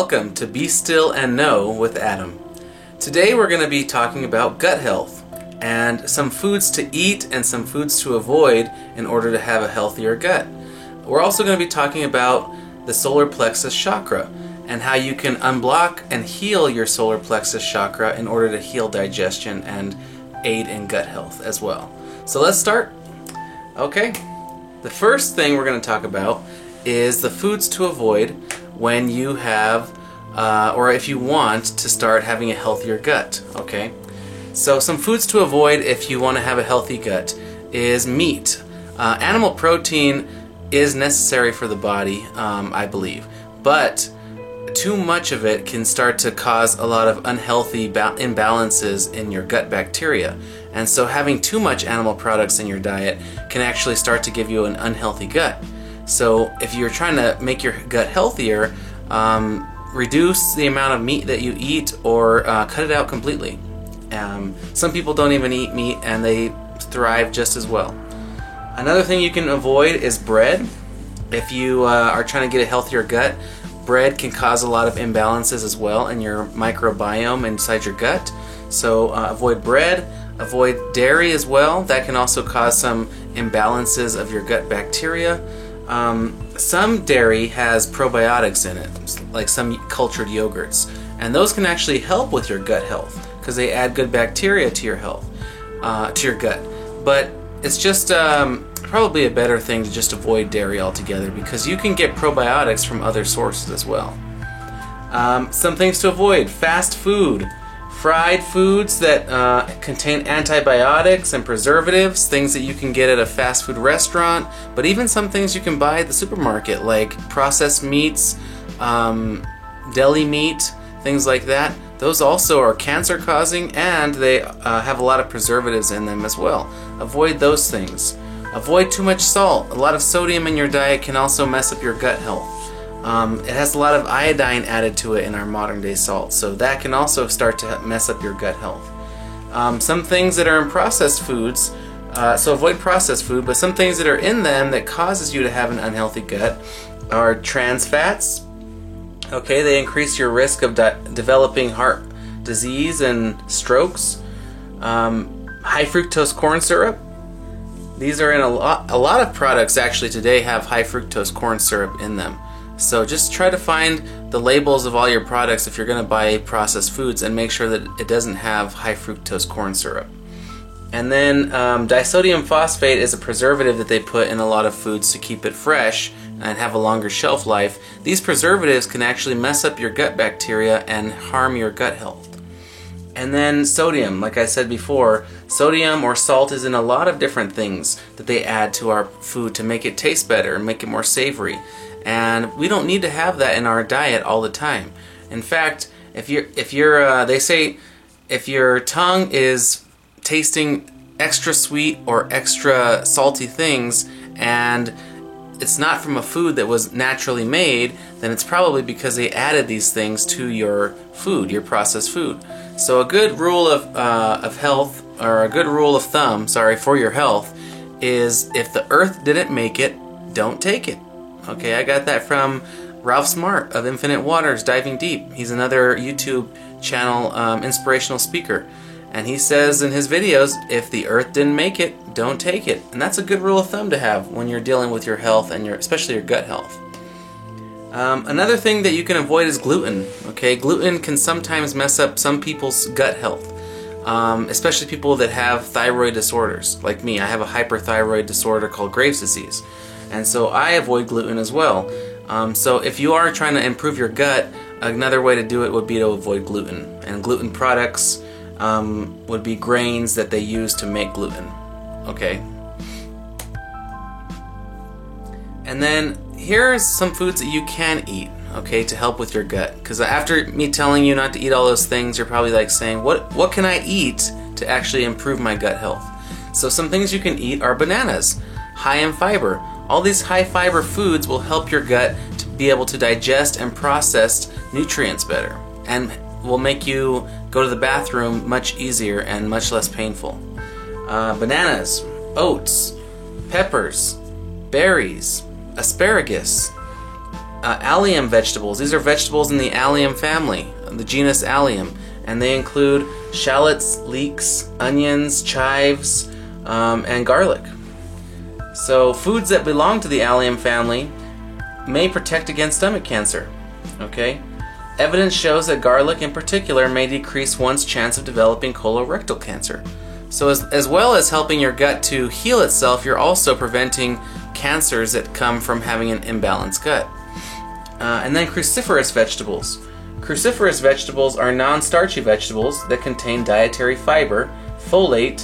Welcome to Be Still and Know with Adam. Today we're going to be talking about gut health and some foods to eat and some foods to avoid in order to have a healthier gut. We're also going to be talking about the solar plexus chakra and how you can unblock and heal your solar plexus chakra in order to heal digestion and aid in gut health as well. So let's start. Okay, the first thing we're going to talk about is the foods to avoid when you have or if you want to start having a healthier gut. Okay, so some foods to avoid if you want to have a healthy gut is meat. Animal protein is necessary for the body, I believe, but too much of it can start to cause a lot of unhealthy imbalances in your gut bacteria. And so having too much animal products in your diet can actually start to give you an unhealthy gut. So if you're trying to make your gut healthier, reduce the amount of meat that you eat or cut it out completely. Some people don't even eat meat and they thrive just as well. Another thing you can avoid is bread. If you are trying to get a healthier gut, bread can cause a lot of imbalances as well in your microbiome inside your gut. So avoid bread, avoid dairy as well. That can also cause some imbalances of your gut bacteria. Some dairy has probiotics in it, like some cultured yogurts, and those can actually help with your gut health because they add good bacteria to your health, to your gut. But it's just probably a better thing to just avoid dairy altogether because you can get probiotics from other sources as well. Some things to avoid: fast food, fried foods that contain antibiotics and preservatives, things that you can get at a fast food restaurant, but even some things you can buy at the supermarket, like processed meats, deli meat, things like that. Those also are cancer causing and they have a lot of preservatives in them as well. Avoid those things. Avoid too much salt. A lot of sodium in your diet can also mess up your gut health. It has a lot of iodine added to it in our modern day salt, so that can also start to mess up your gut health. Some things that are in processed foods, so avoid processed food, but some things that are in them that causes you to have an unhealthy gut are trans fats. Okay, they increase your risk of developing heart disease and strokes. High fructose corn syrup. These are in a lot of products actually today have high fructose corn syrup in them. So just try to find the labels of all your products if you're going to buy processed foods and make sure that it doesn't have high fructose corn syrup. And then disodium phosphate is a preservative that they put in a lot of foods to keep it fresh and have a longer shelf life. These preservatives can actually mess up your gut bacteria and harm your gut health. And then sodium, like I said before, sodium or salt is in a lot of different things that they add to our food to make it taste better and make it more savory. And we don't need to have that in our diet all the time. In fact, they say if your tongue is tasting extra sweet or extra salty things and it's not from a food that was naturally made, then it's probably because they added these things to your food, your processed food. So a good rule of health, or a good rule of thumb, sorry, for your health is if the earth didn't make it, don't take it. Okay, I got that from Ralph Smart of Infinite Waters Diving Deep. He's another YouTube channel inspirational speaker. And he says in his videos, if the earth didn't make it, don't take it. And that's a good rule of thumb to have when you're dealing with your health and especially your gut health. Another thing that you can avoid is gluten. Okay, gluten can sometimes mess up some people's gut health, especially people that have thyroid disorders. Like me, I have a hyperthyroid disorder called Graves' disease. And so I avoid gluten as well. So if you are trying to improve your gut, another way to do it would be to avoid gluten. And gluten products would be grains that they use to make gluten. Okay. And then here's some foods that you can eat, okay, to help with your gut. Because after me telling you not to eat all those things, you're probably like saying, what can I eat to actually improve my gut health? So some things you can eat are bananas, high in fiber. All these high fiber foods will help your gut to be able to digest and process nutrients better and will make you go to the bathroom much easier and much less painful. Bananas, oats, peppers, berries, asparagus, allium vegetables. These are vegetables in the allium family, the genus Allium, and they include shallots, leeks, onions, chives, and garlic. So foods that belong to the allium family may protect against stomach cancer. Okay? Evidence shows that garlic in particular may decrease one's chance of developing colorectal cancer. So as well as helping your gut to heal itself, you're also preventing cancers that come from having an imbalanced gut. And then cruciferous vegetables. Cruciferous vegetables are non-starchy vegetables that contain dietary fiber, folate,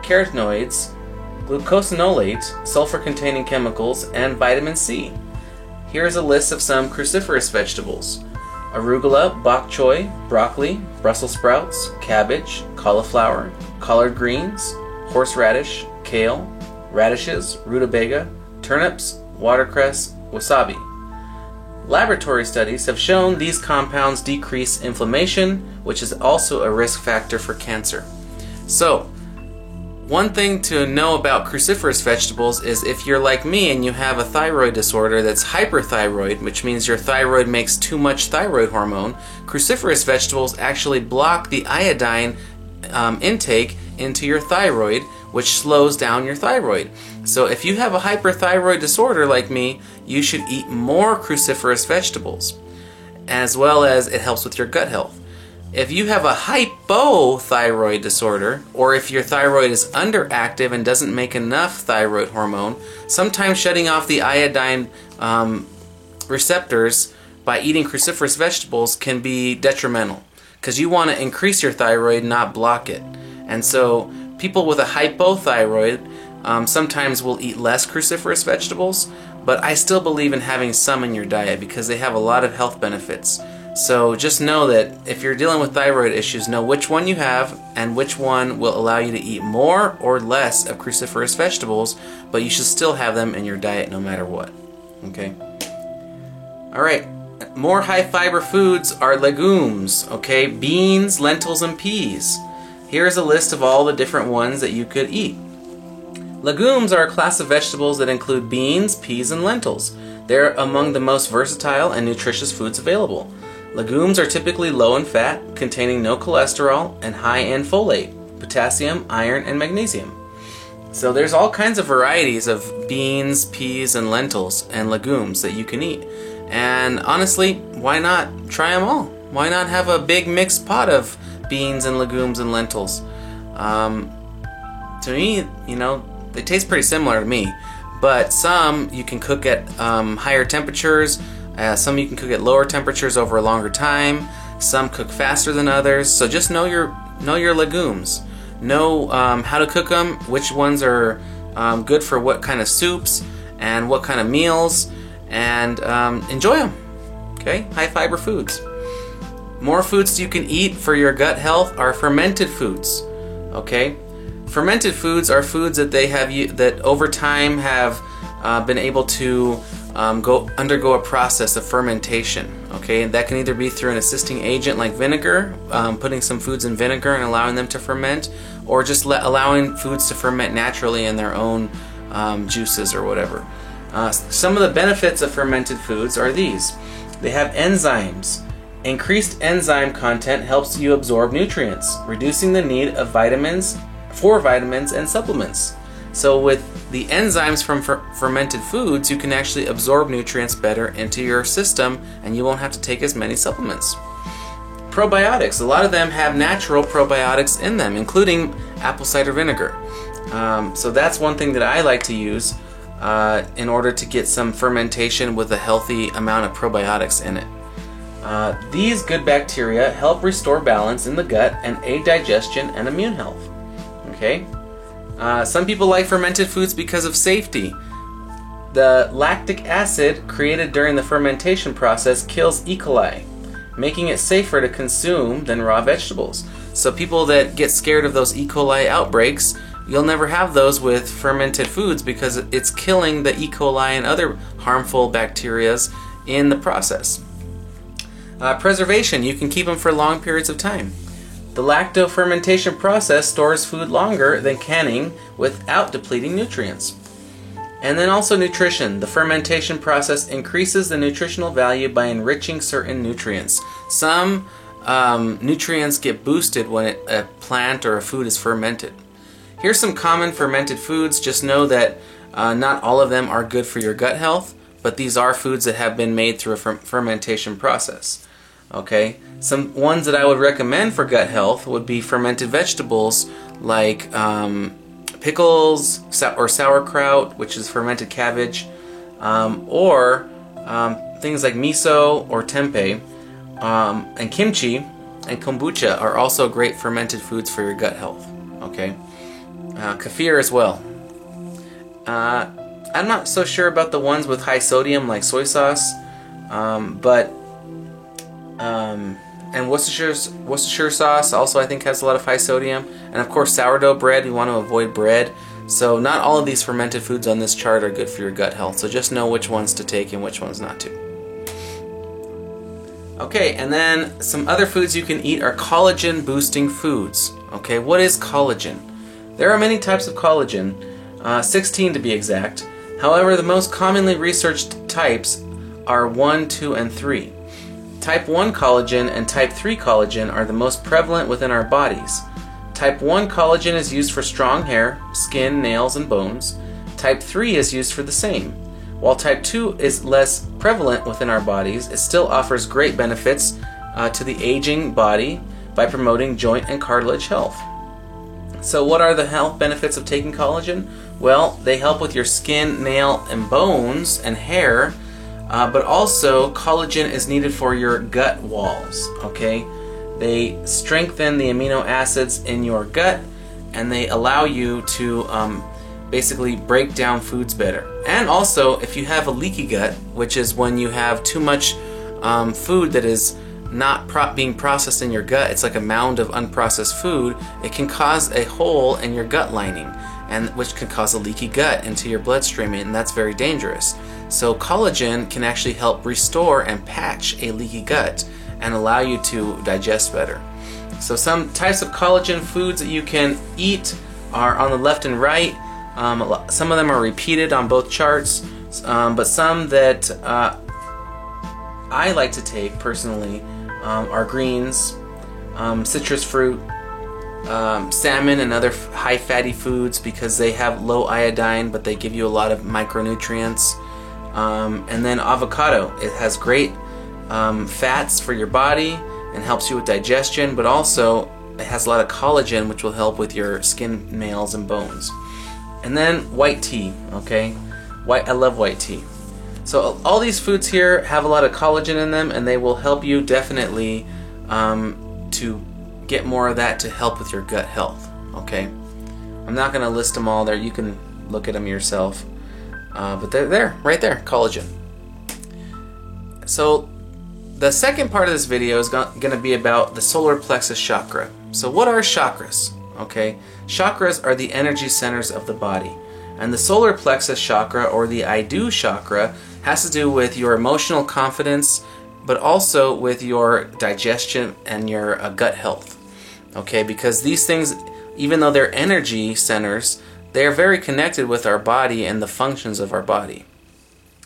carotenoids, glucosinolate, sulfur-containing chemicals, and vitamin C. Here's a list of some cruciferous vegetables: arugula, bok choy, broccoli, Brussels sprouts, cabbage, cauliflower, collard greens, horseradish, kale, radishes, rutabaga, turnips, watercress, wasabi. Laboratory studies have shown these compounds decrease inflammation, which is also a risk factor for cancer. So, one thing to know about cruciferous vegetables is if you're like me and you have a thyroid disorder that's hyperthyroid, which means your thyroid makes too much thyroid hormone, cruciferous vegetables actually block the iodine intake into your thyroid, which slows down your thyroid. So if you have a hyperthyroid disorder like me, you should eat more cruciferous vegetables, as well as it helps with your gut health. If you have a hypothyroid disorder, or if your thyroid is underactive and doesn't make enough thyroid hormone, sometimes shutting off the iodine receptors by eating cruciferous vegetables can be detrimental, because you want to increase your thyroid, not block it. And so people with a hypothyroid sometimes will eat less cruciferous vegetables, but I still believe in having some in your diet because they have a lot of health benefits. So just know that if you're dealing with thyroid issues, know which one you have and which one will allow you to eat more or less of cruciferous vegetables, but you should still have them in your diet no matter what. Okay? Alright, more high fiber foods are legumes, okay? Beans, lentils, and peas. Here's a list of all the different ones that you could eat. Legumes are a class of vegetables that include beans, peas, and lentils. They're among the most versatile and nutritious foods available. Legumes are typically low in fat, containing no cholesterol, and high in folate, potassium, iron, and magnesium. So there's all kinds of varieties of beans, peas, and lentils and legumes that you can eat. And honestly, why not try them all? Why not have a big mixed pot of beans and legumes and lentils? To me, you know, they taste pretty similar to me, but some you can cook at higher temperatures, some you can cook at lower temperatures over a longer time, some cook faster than others. So just know your legumes. Know how to cook them, which ones are good for what kind of soups and what kind of meals, and enjoy them. Okay? High fiber foods. More foods you can eat for your gut health are fermented foods. Okay? Fermented foods are foods that that over time have been able to undergo a process of fermentation. Okay, and that can either be through an assisting agent like vinegar, putting some foods in vinegar and allowing them to ferment, or just allowing foods to ferment naturally in their own juices or whatever. Some of the benefits of fermented foods are these. They have enzymes. Increased enzyme content helps you absorb nutrients, reducing the need of vitamins and supplements. So with the enzymes from fermented foods, you can actually absorb nutrients better into your system, and you won't have to take as many supplements. Probiotics. A lot of them have natural probiotics in them, including apple cider vinegar. So that's one thing that I like to use in order to get some fermentation with a healthy amount of probiotics in it. These good bacteria help restore balance in the gut and aid digestion and immune health. Okay? Some people like fermented foods because of safety. The lactic acid created during the fermentation process kills E. coli, making it safer to consume than raw vegetables. So people that get scared of those E. coli outbreaks, you'll never have those with fermented foods because it's killing the E. coli and other harmful bacteria in the process. Preservation. You can keep them for long periods of time. The lacto-fermentation process stores food longer than canning without depleting nutrients. And then also nutrition. The fermentation process increases the nutritional value by enriching certain nutrients. Some nutrients get boosted when a plant or a food is fermented. Here's some common fermented foods. Just know that not all of them are good for your gut health, but these are foods that have been made through a fermentation process. Okay, some ones that I would recommend for gut health would be fermented vegetables like pickles or sauerkraut, which is fermented cabbage, or things like miso or tempeh, and kimchi and kombucha are also great fermented foods for your gut health. Okay, kefir as well. I'm not so sure about the ones with high sodium like soy sauce, and Worcestershire sauce also I think has a lot of high sodium, and of course sourdough bread. We want to avoid bread, so not all of these fermented foods on this chart are good for your gut health, so just know which ones to take and which ones not to. Okay, and then some other foods you can eat are collagen boosting foods. Okay, what is collagen? There are many types of collagen, 16 to be exact. However, the most commonly researched types are 1, 2, and 3. Type 1 collagen and type 3 collagen are the most prevalent within our bodies. Type 1 collagen is used for strong hair, skin, nails, and bones. Type 3 is used for the same. While type 2 is less prevalent within our bodies, it still offers great benefits to the aging body by promoting joint and cartilage health. So what are the health benefits of taking collagen? Well, they help with your skin, nail, and bones and hair, but also collagen is needed for your gut walls. Okay, they strengthen the amino acids in your gut, and they allow you to basically break down foods better. And also, if you have a leaky gut, which is when you have too much food that is not being processed in your gut, it's like a mound of unprocessed food, it can cause a hole in your gut lining, and which can cause a leaky gut into your bloodstream, and that's very dangerous. So collagen can actually help restore and patch a leaky gut and allow you to digest better. So some types of collagen foods that you can eat are on the left and right. Some of them are repeated on both charts, but some that I like to take personally are greens, citrus fruit, salmon and other high fatty foods because they have low iodine but they give you a lot of micronutrients, and then avocado. It has great fats for your body and helps you with digestion, but also it has a lot of collagen which will help with your skin, nails, and bones. And then white tea. Okay, I love white tea. So all these foods here have a lot of collagen in them, and they will help you definitely to get more of that to help with your gut health. Okay, I'm not going to list them all there. You can look at them yourself, but they're there, right there, collagen. So the second part of this video is going to be about the solar plexus chakra. So what are chakras? Okay, chakras are the energy centers of the body, and the solar plexus chakra, or the I Do chakra, has to do with your emotional confidence, but also with your digestion and your gut health. Okay, because these things, even though they're energy centers, they are very connected with our body and the functions of our body.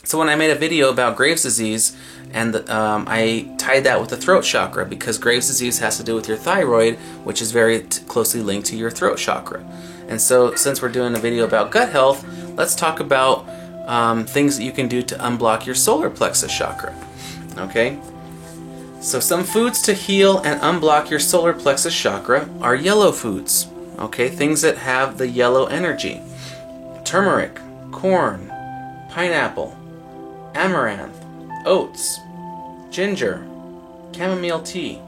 So when I made a video about Graves' disease, and I tied that with the throat chakra, because Graves' disease has to do with your thyroid, which is very closely linked to your throat chakra. And so since we're doing a video about gut health, let's talk about things that you can do to unblock your solar plexus chakra. Okay, so some foods to heal and unblock your solar plexus chakra are yellow foods. Okay, things that have the yellow energy: turmeric, corn, pineapple, amaranth, oats, ginger, chamomile tea,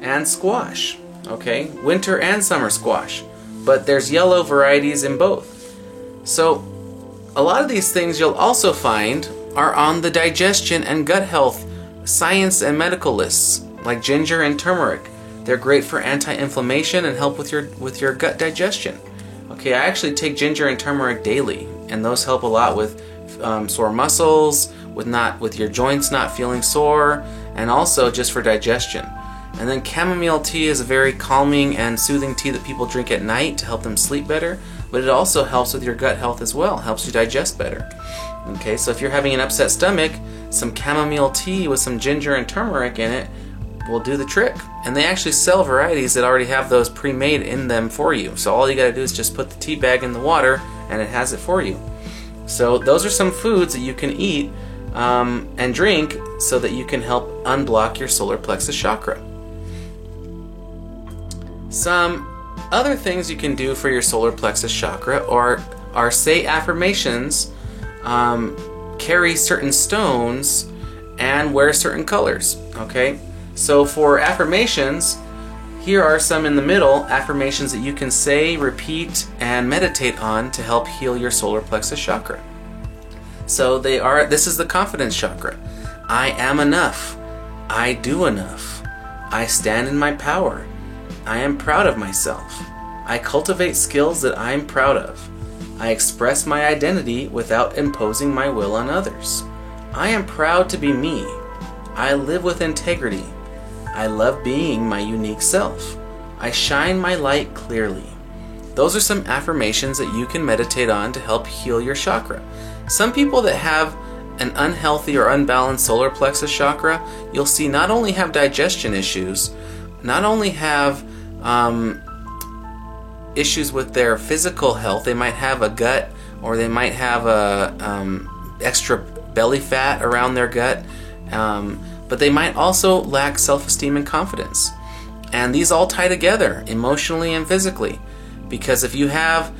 and squash. Okay, winter and summer squash, but there's yellow varieties in both. So a lot of these things you'll also find are on the digestion and gut health science and medical lists, like ginger and turmeric. They're great for anti-inflammation and help with your gut digestion. Okay, I actually take ginger and turmeric daily, and those help a lot with sore muscles, with your joints not feeling sore, and also just for digestion. And then chamomile tea is a very calming and soothing tea that people drink at night to help them sleep better, but it also helps with your gut health as well, helps you digest better. Okay, so if you're having an upset stomach, some chamomile tea with some ginger and turmeric in it will do the trick. And they actually sell varieties that already have those pre-made in them for you. So all you gotta do is just put the tea bag in the water and it has it for you. So those are some foods that you can eat and drink so that you can help unblock your solar plexus chakra. Some other things you can do for your solar plexus chakra are say affirmations, carry certain stones, and wear certain colors. Okay, so for affirmations, here are some in the middle, affirmations that you can say, repeat, and meditate on to help heal your solar plexus chakra. So this is the confidence chakra. I am enough. I do enough. I stand in my power. I am proud of myself. I cultivate skills that I am proud of. I express my identity without imposing my will on others. I am proud to be me. I live with integrity. I love being my unique self. I shine my light clearly. Those are some affirmations that you can meditate on to help heal your chakra. Some people that have an unhealthy or unbalanced solar plexus chakra, you'll see not only have digestion issues, not only have issues with their physical health. They might have a gut, or they might have extra belly fat around their gut, but they might also lack self-esteem and confidence. And these all tie together emotionally and physically, because if you have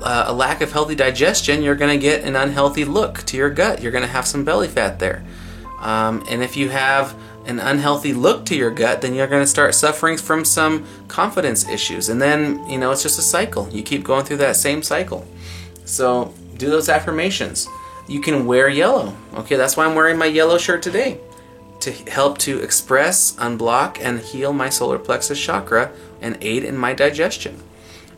a lack of healthy digestion, you're going to get an unhealthy look to your gut. You're going to have some belly fat there. And if you have an unhealthy look to your gut, then you're going to start suffering from some confidence issues. And then, it's just a cycle. You keep going through that same cycle. So do those affirmations. You can wear yellow. Okay, that's why I'm wearing my yellow shirt today, to help to express, unblock, and heal my solar plexus chakra and aid in my digestion.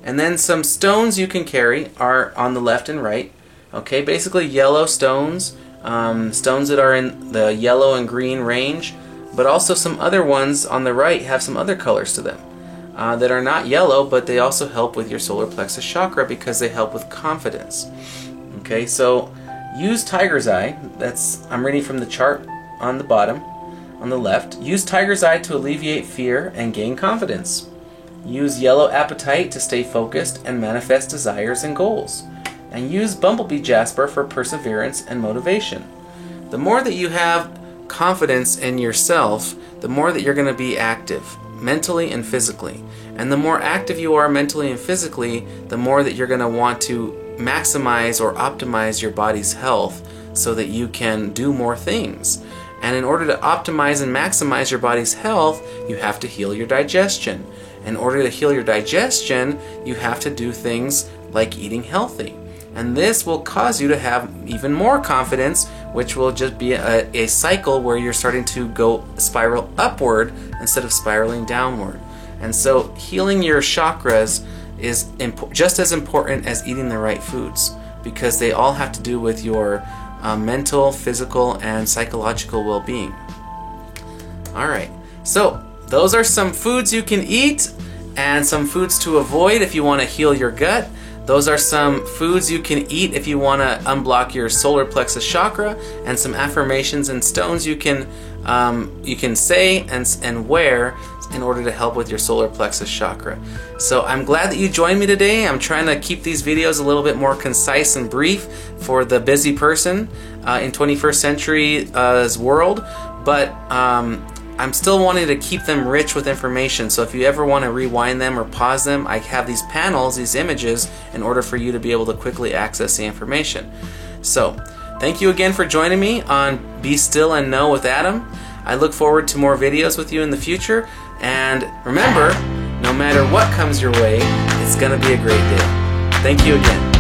And then some stones you can carry are on the left and right. Okay, basically yellow stones, stones that are in the yellow and green range, but also some other ones on the right have some other colors to them that are not yellow, but they also help with your solar plexus chakra because they help with confidence. Okay, so use tiger's eye. I'm reading from the chart on the bottom, on the left. Use tiger's eye to alleviate fear and gain confidence. Use yellow apatite to stay focused and manifest desires and goals. And use bumblebee jasper for perseverance and motivation. The more that you have confidence in yourself, the more that you're going to be active, mentally and physically. And the more active you are mentally and physically, the more that you're going to want to maximize or optimize your body's health so that you can do more things. And in order to optimize and maximize your body's health, you have to heal your digestion. In order to heal your digestion, you have to do things like eating healthy. And this will cause you to have even more confidence, which will just be a cycle where you're starting to go spiral upward instead of spiraling downward. And so healing your chakras is just as important as eating the right foods, because they all have to do with your mental, physical, and psychological well-being. Alright, so those are some foods you can eat and some foods to avoid if you want to heal your gut. Those are some foods you can eat if you want to unblock your solar plexus chakra, and some affirmations and stones you can say and wear in order to help with your solar plexus chakra. So I'm glad that you joined me today. I'm trying to keep these videos a little bit more concise and brief for the busy person in 21st century's world, but I'm still wanting to keep them rich with information. So if you ever want to rewind them or pause them, I have these panels, these images, in order for you to be able to quickly access the information. So thank you again for joining me on Be Still and Know with Adam. I look forward to more videos with you in the future. And remember, no matter what comes your way, it's going to be a great day. Thank you again.